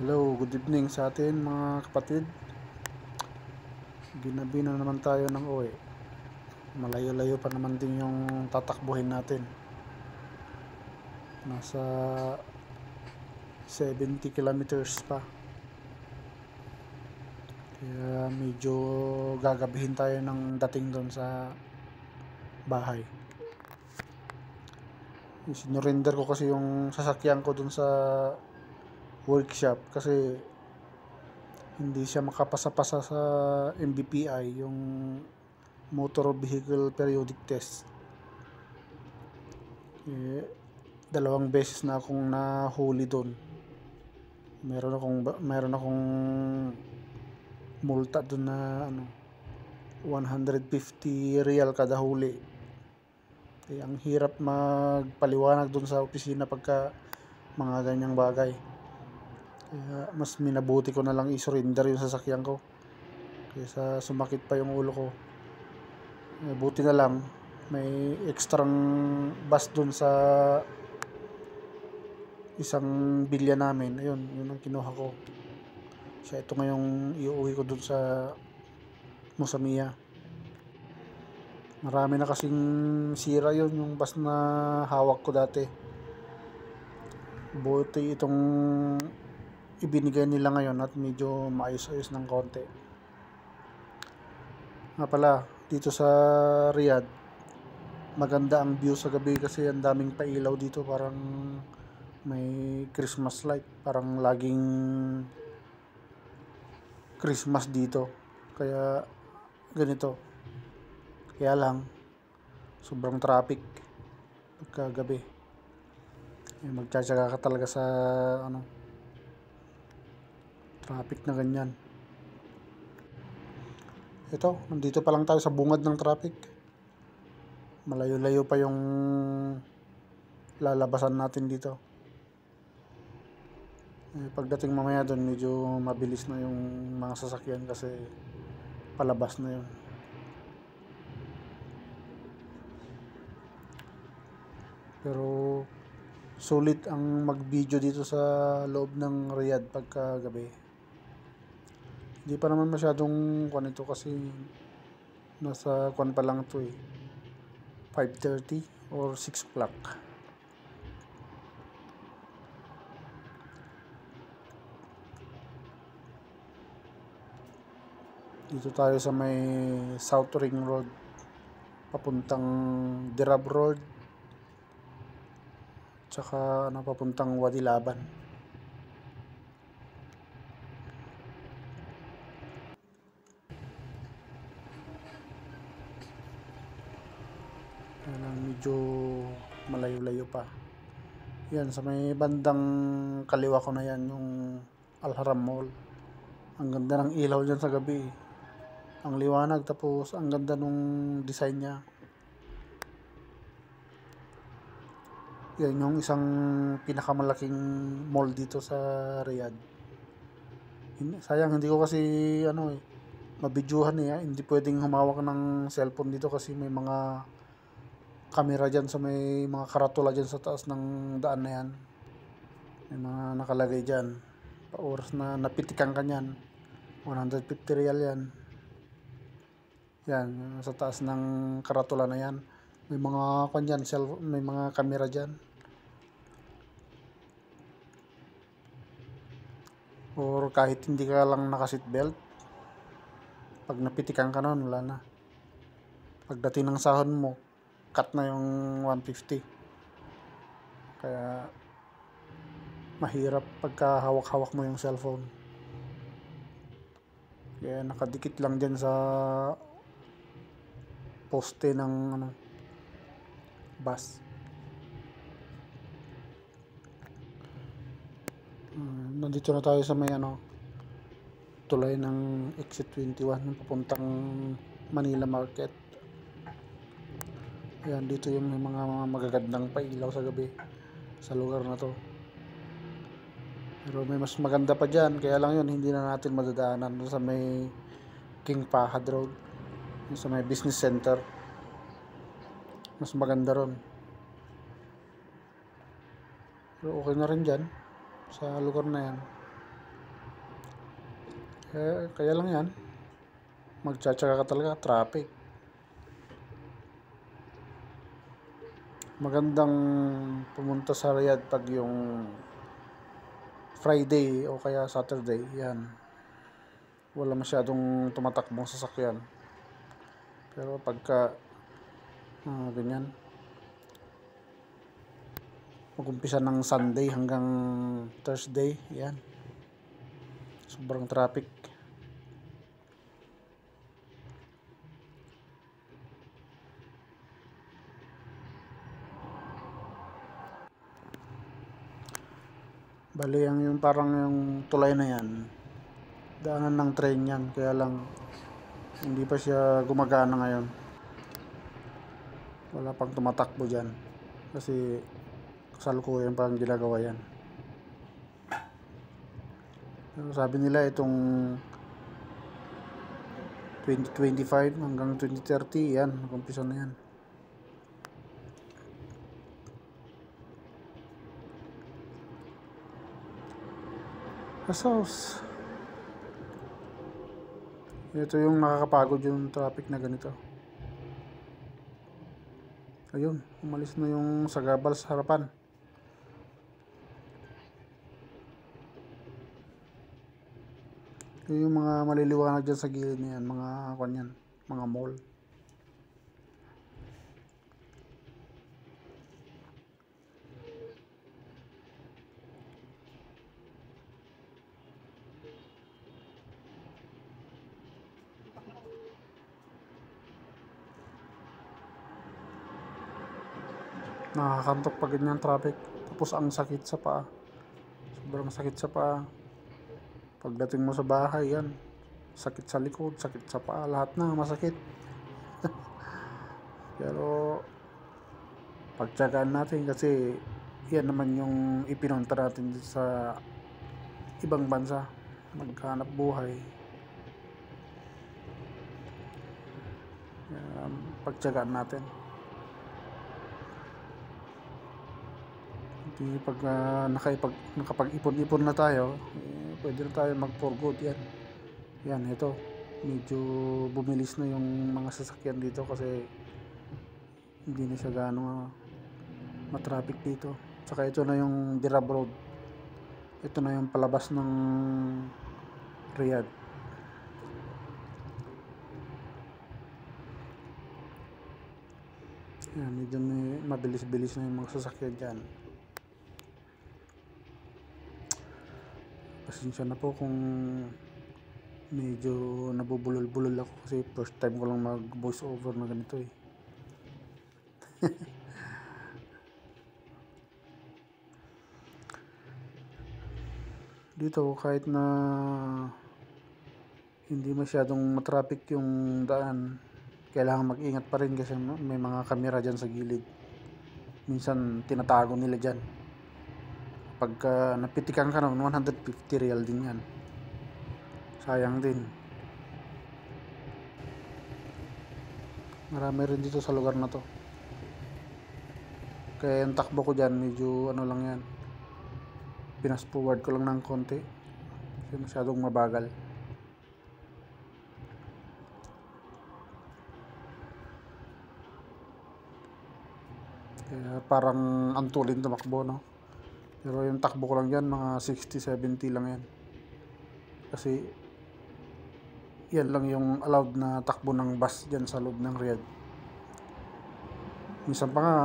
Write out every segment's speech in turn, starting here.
Hello, good evening sa atin mga kapatid. Ginabi na naman tayo ng uwi. Malayo-layo pa naman din yung tatakbuhin natin. Nasa 70 kilometers pa. Kaya medyo gagabihin tayo ng dating doon sa bahay. Sinurrender ko kasi yung sasakyan ko doon sa workshop kasi hindi siya makapasa-pasa sa MVPI, yung Motor Vehicle Periodic Test. Dalawang beses na akong nahuli doon. Meron akong multa doon na 150 real kada huli. Kaya ang hirap magpaliwanag doon sa opisina pagka mga ganyang bagay. Kaya mas minabuti ko na lang i-surrender yung sasakyan ko kaysa sumakit pa yung ulo ko. Buti na lang may extrang bus doon sa isang bilya namin. Ayun, yun ang kinuha ko. Siya ito ngayong iuwi ko doon sa Musamiya. Marami na kasing sira yun, yung bus na hawak ko dati. Buti itong ibinigay nila ngayon at medyo maayos-ayos ng konti. Nga pala, dito sa Riyadh, maganda ang view sa gabi kasi ang daming pailaw dito. Parang may Christmas light. Parang laging Christmas dito. Kaya ganito. Kaya lang, sobrang traffic pagkagabi. Magtsatsaga ka talaga sa traffic na ganyan. Ito, nandito pa lang tayo sa bungad ng traffic. Malayo-layo pa yung lalabasan natin dito. Pagdating mamaya doon, medyo mabilis na yung mga sasakyan kasi palabas na yun. Pero sulit ang mag-video dito sa loob ng Riyadh pagka gabi. Hindi pa naman masyadong ito kasi nasa pa lang to 5:30 or 6 o'clock. Dito tayo sa may South Ring Road papuntang Dirab Road tsaka papuntang Wadi Laban. Medyo malayo-layo pa. Yan, sa may bandang kaliwa ko na yan, yung Al Haram Mall. Ang ganda ng ilaw dyan sa gabi. Ang liwanag, tapos ang ganda nung design niya. Yan yung isang pinakamalaking mall dito sa Riyadh. Sayang, hindi ko kasi mabidyuhan hindi pwedeng humawak ng cellphone dito kasi may mga camera dyan sa may mga karatula dyan sa taas ng daan na yan. May mga nakalagay dyan. Pa oras na napitikan ka nyan, 150 real yan. Yan, sa taas ng karatula na yan. May mga may mga camera dyan. Or kahit hindi ka lang naka-seatbelt, pag napitikan ka nun, wala na. Pagdating ng sahod mo, cut na yung 150. Kaya mahirap pagka hawak-hawak mo yung cellphone. Kaya nakadikit lang dyan sa poste ng bus. Nandito na tayo sa may tulay ng exit 21 papuntang Manila Market. Ayan, dito yung may mga magagandang pailaw sa gabi sa lugar na to. Pero may mas maganda pa dyan, kaya lang yun hindi na natin madadaanan. Sa may King Fahad Road, sa may business center, mas maganda ron. Pero okay na rin dyan sa lugar na yan. Kaya lang yan, magtsatsaga ka talaga, traffic. Magandang pumunta sa Riyadh pag yung Friday o kaya Saturday, yan. Wala masyadong tumatakbong sasakyan. Pero pagka ganyan, mag-umpisa ng Sunday hanggang Thursday, yan. Sobrang traffic. Bali yung parang yung tulay na yan, daanan ng train yan, kaya lang hindi pa siya gumagana ngayon. Wala pang tumatakbo dyan kasi kasalukuyan pa ang ginagawa yan. Pero sabi nila itong 2025 hanggang 2030 yan, mag-umpisa na yan. Asos, ito yung nakakapagod yung traffic na ganito. Ayun, umalis na yung sagabal sa harapan. Yung mga maliliwanag dyan sa gilid na yan, mga kanyan, mga mall. Nakakantok pa ganyan traffic. Tapos ang sakit sa paa. Sobrang sakit sa paa. Pagdating mo sa bahay, yan. Sakit sa likod, sakit sa paa, lahat na masakit. Pero pagtsagaan natin kasi yan naman yung ipinunta natin sa ibang bansa. Maghanap buhay. Pagtsagaan natin. Pag nakapag-ipon-ipon na tayo, pwede na tayo mag-for good yan. Yan, ito. Medyo bumilis na yung mga sasakyan dito kasi hindi na siya gaano matraffic dito. Tsaka ito na yung Dirab Road. Ito na yung palabas ng Riyadh. Yan, medyo mabilis-bilis na yung mga sasakyan dyan. Pasensya na po kung medyo nabubulol-bulol ako kasi first time ko lang mag voice over na ganito eh. Dito kahit na hindi masyadong matraffic yung daan, kailangan mag-ingat pa rin kasi may mga kamera dyan sa gilid. Minsan tinatago nila dyan. Pagka napitikan ka naman, 150 real din yan. Sayang din. Marami rin dito sa lugar na to. Kaya yung takbo ko dyan, medyo ano lang yan. Pinas forward ko lang ng konti. Kasi masyadong mabagal. Kaya parang antulin tumakbo, no? Pero yung takbo ko lang dyan, mga 60-70 lang yan. Kasi yan lang yung allowed na takbo ng bus dyan sa loob ng Riyadh. Minsan pa nga,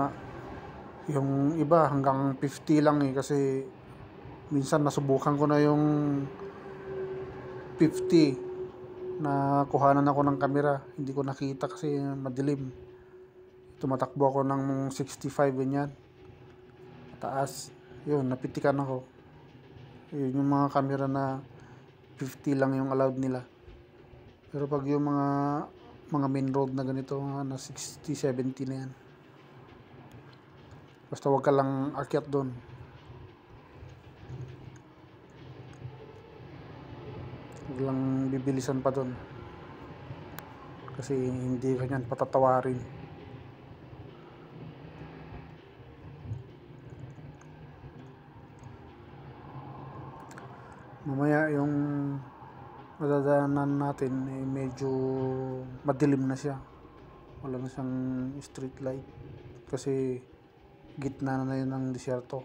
yung iba hanggang 50 lang eh. Kasi minsan nasubukan ko na yung 50 na kuhanan ako ng kamera. Hindi ko nakita kasi madilim. Tumatakbo ako ng 65 ganyan. Taas. Yun, napitikan ako. Yun yung mga camera na 50 lang yung allowed nila. Pero pag yung mga main road na ganito, na 60-70 na yan. Basta wag ka lang akyat doon. Wag lang bibilisan pa doon. Kasi hindi kanyan patatawarin. Mamaya yung madadaanan natin medyo madilim na siya. Wala na siyang street light kasi gitna na yun ng disyerto.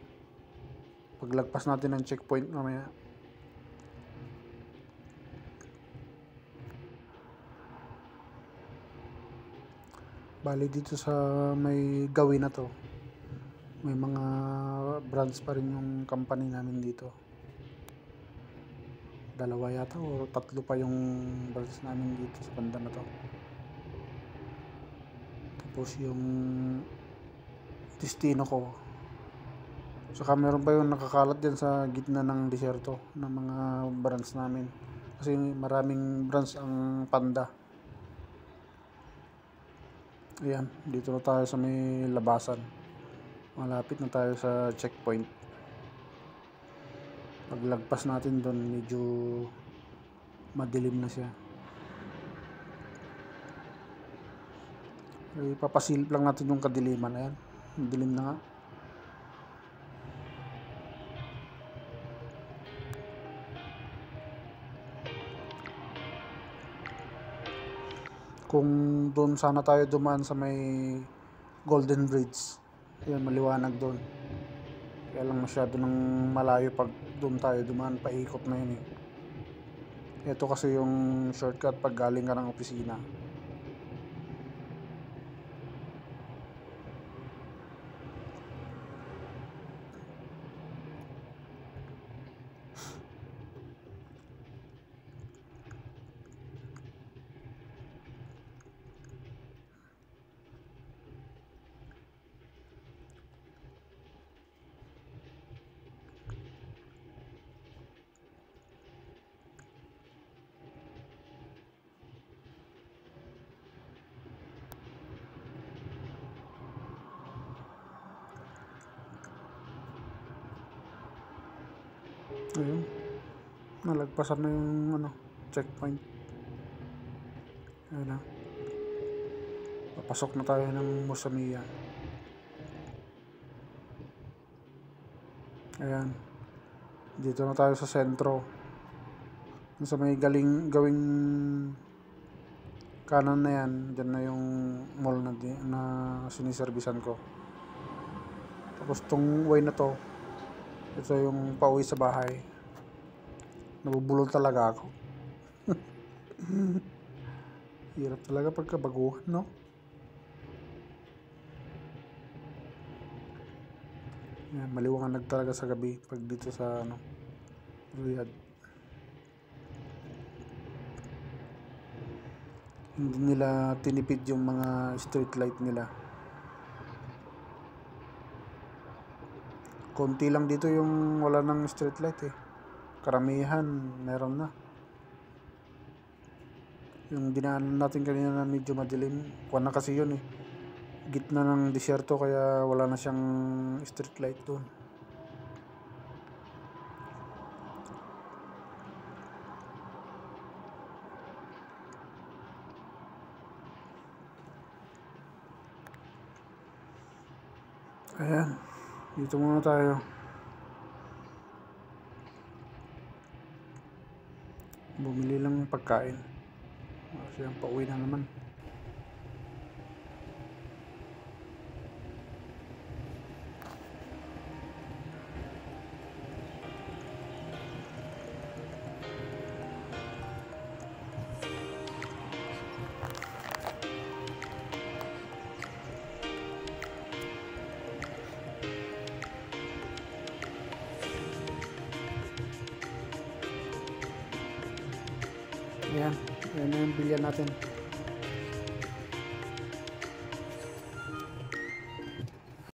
Paglagpas natin ng checkpoint mamaya. Bali dito sa may gawin na to, may mga branch pa rin yung company namin dito. 2 yata o 3 pa yung branch namin dito sa banda na to. Tapos yung destino ko, saka meron pa yung nakakalat dyan sa gitna ng disyerto ng mga branch namin kasi maraming branch ang Panda. Ayan, dito na tayo sa may labasan, malapit na tayo sa checkpoint. Paglagpas natin doon medyo madilim na siya. Ipapasilip lang natin yung kadiliman. Ayan, madilim na nga. Kung doon sana tayo dumaan sa may Golden Bridge, ayan, maliwanag doon. Kaya lang masyado ng malayo pag doon tayo dumaan, paikot na yun eh. Ito kasi yung shortcut pag galing ka ng opisina. Ayun, nalagpasan na yung checkpoint. Ayun na, papasok na tayo ng Musamiya. Ayan, dito na tayo sa sentro, sa may gawing kanan na yan. Dyan na yung mall na siniservisan ko. Tapos tong way na to, ito yung pauwi sa bahay. Nabubulol talaga ako. Hirap talaga pagkabaguhan, no? Yan, maliwanag talaga sa gabi pag dito sa Riyadh. Hindi nila tinipid yung mga street light nila. Konti lang dito yung wala ng street light eh. Karamihan meron na. Yung dinaanan natin kanina na medyo madilim, kuwan na kasi yun eh, gitna ng disyerto, kaya wala na siyang street light doon. Ayan, dito muna tayo. Bumili lang ng pagkain kasi pauwi na naman. Ayan, ayan na yung bilyan natin.